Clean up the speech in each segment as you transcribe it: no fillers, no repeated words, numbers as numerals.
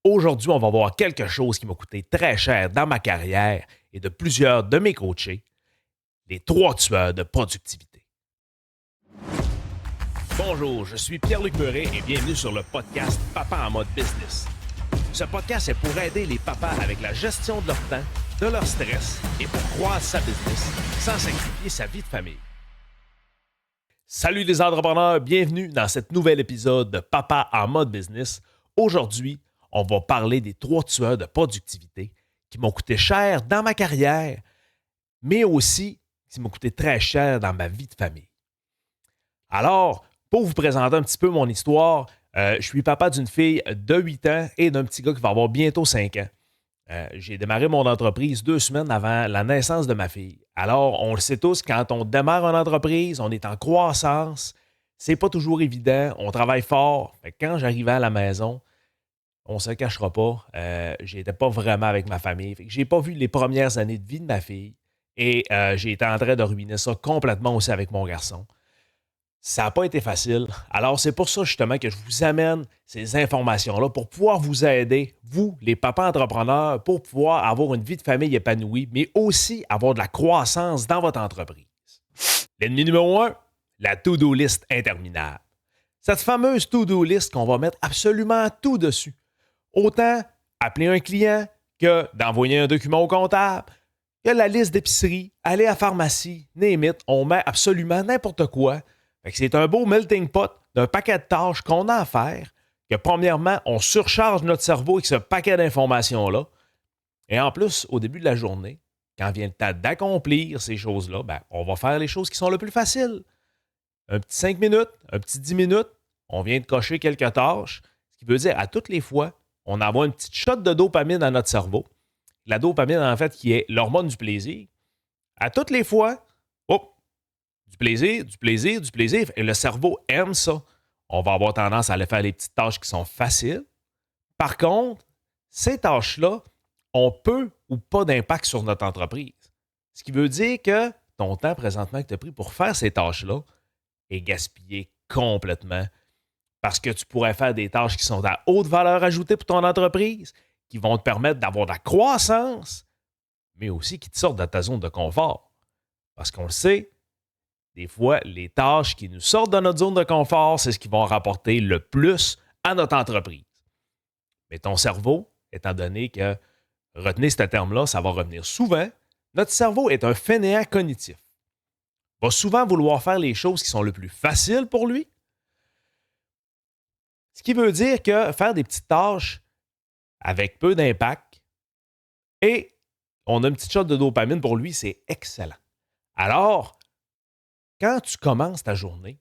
Aujourd'hui, on va voir quelque chose qui m'a coûté très cher dans ma carrière et de plusieurs de mes coachés, les trois tueurs de productivité. Bonjour, je suis Pierre-Luc Meuret et bienvenue sur le podcast Papa en mode business. Ce podcast est pour aider les papas avec la gestion de leur temps, de leur stress et pour croître sa business sans sacrifier sa vie de famille. Salut les entrepreneurs, bienvenue dans cet nouvel épisode de Papa en mode business. Aujourd'hui, on va parler des trois tueurs de productivité qui m'ont coûté cher dans ma carrière, mais aussi qui m'ont coûté très cher dans ma vie de famille. Alors, pour vous présenter un petit peu mon histoire, je suis papa d'une fille de 8 ans et d'un petit gars qui va avoir bientôt 5 ans. J'ai démarré mon entreprise 2 semaines avant la naissance de ma fille. Alors, on le sait tous, quand on démarre une entreprise, on est en croissance, c'est pas toujours évident, on travaille fort. Fait que quand j'arrivais à la maison, on ne se cachera pas, j'étais pas vraiment avec ma famille. Fait que j'ai pas vu les premières années de vie de ma fille et j'ai été en train de ruiner ça complètement aussi avec mon garçon. Ça n'a pas été facile. Alors, c'est pour ça justement que je vous amène ces informations-là pour pouvoir vous aider, vous, les papas entrepreneurs, pour pouvoir avoir une vie de famille épanouie, mais aussi avoir de la croissance dans votre entreprise. L'ennemi numéro 1, la to-do list interminable. Cette fameuse to-do list qu'on va mettre absolument tout dessus. Autant appeler un client que d'envoyer un document au comptable, que la liste d'épicerie, aller à la pharmacie, name it, on met absolument n'importe quoi. Fait que c'est un beau melting pot d'un paquet de tâches qu'on a à faire, que premièrement, on surcharge notre cerveau avec ce paquet d'informations-là. Et en plus, au début de la journée, quand vient le temps d'accomplir ces choses-là, on va faire les choses qui sont le plus faciles. Un petit 5 minutes, un petit 10 minutes, on vient de cocher quelques tâches, ce qui veut dire à toutes les fois, on envoie une petite shot de dopamine dans notre cerveau. La dopamine, en fait, qui est l'hormone du plaisir. À toutes les fois, hop, du plaisir, du plaisir, du plaisir. Et le cerveau aime ça. On va avoir tendance à aller faire les petites tâches qui sont faciles. Par contre, ces tâches-là ont peu ou pas d'impact sur notre entreprise. Ce qui veut dire que ton temps présentement que tu as pris pour faire ces tâches-là est gaspillé complètement. Parce que tu pourrais faire des tâches qui sont à haute valeur ajoutée pour ton entreprise, qui vont te permettre d'avoir de la croissance, mais aussi qui te sortent de ta zone de confort. Parce qu'on le sait, des fois, les tâches qui nous sortent de notre zone de confort, c'est ce qui vont rapporter le plus à notre entreprise. Mais ton cerveau, étant donné que, retenez ce terme-là, ça va revenir souvent, notre cerveau est un fainéant cognitif. Il va souvent vouloir faire les choses qui sont le plus faciles pour lui. Ce qui veut dire que faire des petites tâches avec peu d'impact et on a une petite shot de dopamine pour lui, c'est excellent. Alors, quand tu commences ta journée,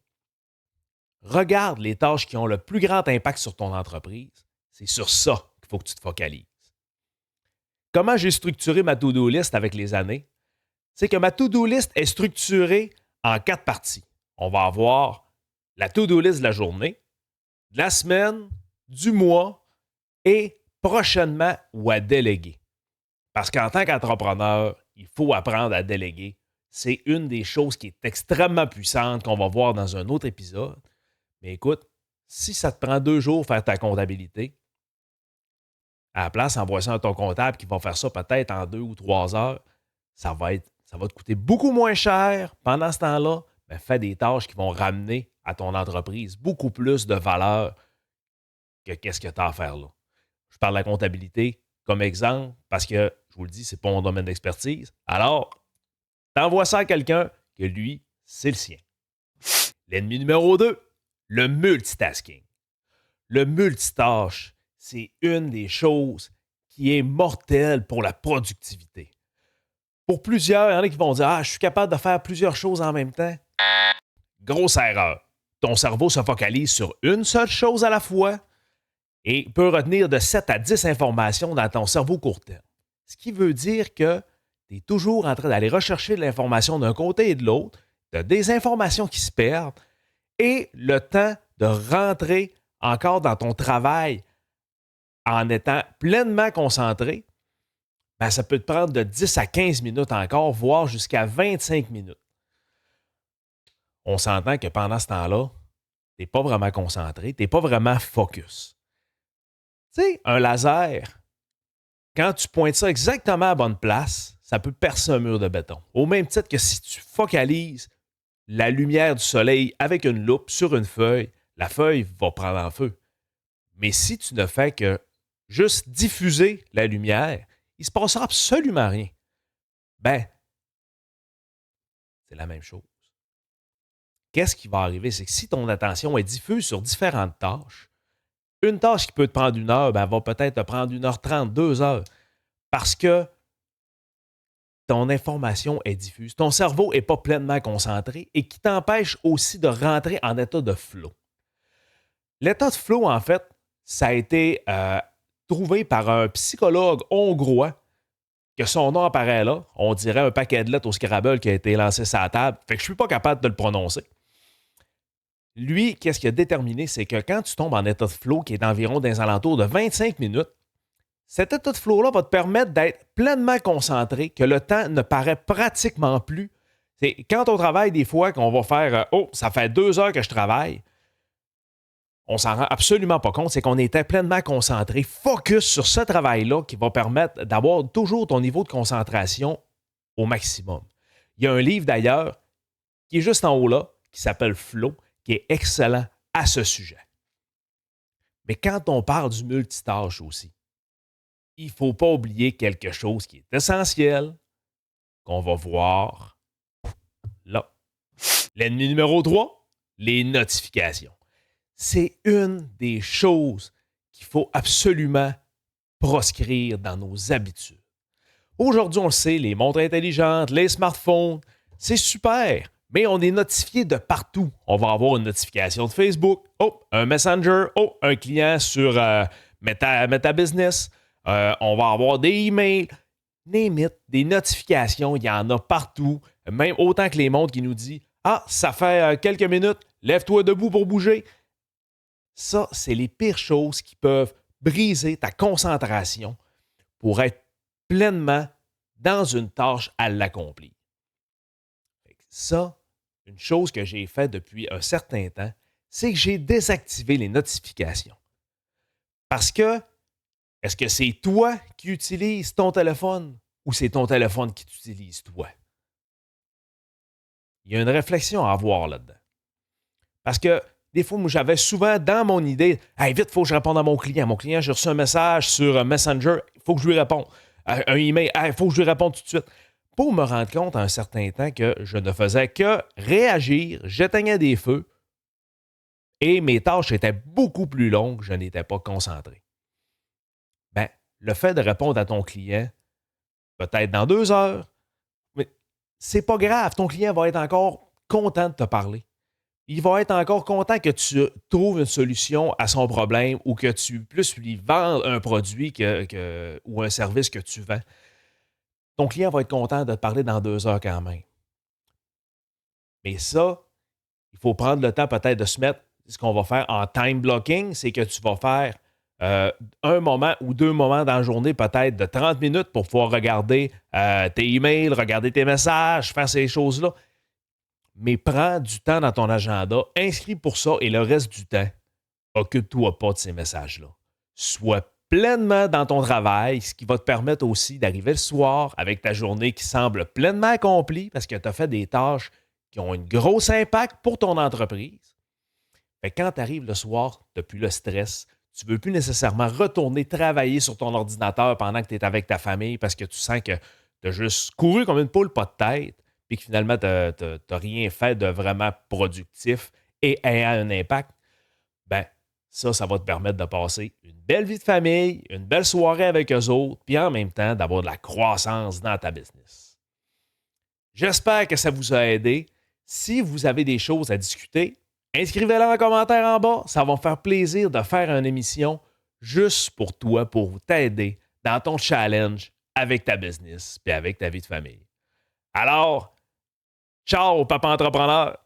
regarde les tâches qui ont le plus grand impact sur ton entreprise. C'est sur ça qu'il faut que tu te focalises. Comment j'ai structuré ma to-do list avec les années? C'est que ma to-do list est structurée en 4 parties. On va avoir la to-do list de la journée, de la semaine, du mois et prochainement ou à déléguer. Parce qu'en tant qu'entrepreneur, il faut apprendre à déléguer. C'est une des choses qui est extrêmement puissante qu'on va voir dans un autre épisode. Mais écoute, si ça te prend 2 jours faire ta comptabilité, à la place, envoie ça à ton comptable qui va faire ça peut-être en 2 ou 3 heures, ça va te coûter beaucoup moins cher. Pendant ce temps-là, fais des tâches qui vont ramener à ton entreprise beaucoup plus de valeur que qu'est-ce que tu as à faire là. Je parle de la comptabilité comme exemple parce que, je vous le dis, ce n'est pas mon domaine d'expertise. Alors, t'envoies ça à quelqu'un que lui, c'est le sien. L'ennemi numéro 2, le multitasking. Le multitâche, c'est une des choses qui est mortelle pour la productivité. Pour plusieurs, il y en a qui vont dire « Ah, je suis capable de faire plusieurs choses en même temps. » Grosse erreur. Ton cerveau se focalise sur une seule chose à la fois et peut retenir de 7 à 10 informations dans ton cerveau court terme. Ce qui veut dire que tu es toujours en train d'aller rechercher de l'information d'un côté et de l'autre, tu as des informations qui se perdent et le temps de rentrer encore dans ton travail en étant pleinement concentré, ça peut te prendre de 10 à 15 minutes encore, voire jusqu'à 25 minutes. On s'entend que pendant ce temps-là, tu n'es pas vraiment concentré, tu n'es pas vraiment focus. Tu sais, un laser, quand tu pointes ça exactement à la bonne place, ça peut percer un mur de béton. Au même titre que si tu focalises la lumière du soleil avec une loupe sur une feuille, la feuille va prendre en feu. Mais si tu ne fais que juste diffuser la lumière, il ne se passera absolument rien. Ben, c'est la même chose. Qu'est-ce qui va arriver? C'est que si ton attention est diffuse sur différentes tâches, une tâche qui peut te prendre 1 heure, ben, va peut-être te prendre 1h30, 2 heures. Parce que ton information est diffuse. Ton cerveau n'est pas pleinement concentré et qui t'empêche aussi de rentrer en état de flow. L'état de flow, en fait, ça a été trouvé par un psychologue hongrois que son nom apparaît là. On dirait un paquet de lettres au Scrabble qui a été lancé sur la table. Fait que je ne suis pas capable de le prononcer. Lui, qu'est-ce qu'il a déterminé? C'est que quand tu tombes en état de flow, qui est d'environ dans les alentours de 25 minutes, cet état de flow-là va te permettre d'être pleinement concentré, que le temps ne paraît pratiquement plus. C'est quand on travaille des fois qu'on va faire « Oh, ça fait 2 heures que je travaille », on s'en rend absolument pas compte, c'est qu'on était pleinement concentré, focus sur ce travail-là qui va permettre d'avoir toujours ton niveau de concentration au maximum. Il y a un livre d'ailleurs qui est juste en haut là, qui s'appelle Flow, qui est excellent à ce sujet. Mais quand on parle du multitâche aussi, il ne faut pas oublier quelque chose qui est essentiel, qu'on va voir là. L'ennemi numéro 3, les notifications. C'est une des choses qu'il faut absolument proscrire dans nos habitudes. Aujourd'hui, on le sait, les montres intelligentes, les smartphones, c'est super, mais on est notifié de partout. On va avoir une notification de Facebook, oh, un Messenger, oh, un client sur Meta Business. On va avoir des emails, des notifications, il y en a partout, même autant que les montres qui nous disent « Ah, ça fait quelques minutes, lève-toi debout pour bouger ». Ça, c'est les pires choses qui peuvent briser ta concentration pour être pleinement dans une tâche à l'accomplir. Ça, une chose que j'ai faite depuis un certain temps, c'est que j'ai désactivé les notifications. Parce que est-ce que c'est toi qui utilises ton téléphone ou c'est ton téléphone qui t'utilise toi? Il y a une réflexion à avoir là-dedans. Parce que des fois, moi, j'avais souvent dans mon idée, hey, vite, il faut que je réponde à mon client. Mon client, j'ai reçu un message sur Messenger, il faut que je lui réponde. Un email, il faut que je lui réponde tout de suite. Pour me rendre compte à un certain temps que je ne faisais que réagir, j'éteignais des feux et mes tâches étaient beaucoup plus longues, je n'étais pas concentré. Ben, le fait de répondre à ton client, peut-être dans 2 heures, mais c'est pas grave. Ton client va être encore content de te parler. Il va être encore content que tu trouves une solution à son problème ou que tu puisses lui vendre un produit ou un service que tu vends. Ton client va être content de te parler dans 2 heures quand même. Mais ça, il faut prendre le temps peut-être de se mettre, ce qu'on va faire en time blocking, c'est que tu vas faire un moment ou 2 moments dans la journée, peut-être de 30 minutes pour pouvoir regarder tes emails, regarder tes messages, faire ces choses-là. Mais prends du temps dans ton agenda, inscris pour ça et le reste du temps, occupe-toi pas de ces messages-là. Sois pleinement dans ton travail, ce qui va te permettre aussi d'arriver le soir avec ta journée qui semble pleinement accomplie parce que tu as fait des tâches qui ont un gros impact pour ton entreprise. Fait que quand tu arrives le soir, tu n'as plus le stress. Tu ne veux plus nécessairement retourner travailler sur ton ordinateur pendant que tu es avec ta famille parce que tu sens que tu as juste couru comme une poule pas de tête puis que finalement, tu n'as rien fait de vraiment productif et ayant un impact. Ben, ça va te permettre de passer une belle vie de famille, une belle soirée avec eux autres, puis en même temps, d'avoir de la croissance dans ta business. J'espère que ça vous a aidé. Si vous avez des choses à discuter, inscrivez-les en commentaire en bas. Ça va me faire plaisir de faire une émission juste pour toi, pour t'aider dans ton challenge avec ta business et avec ta vie de famille. Alors, ciao, papa entrepreneur!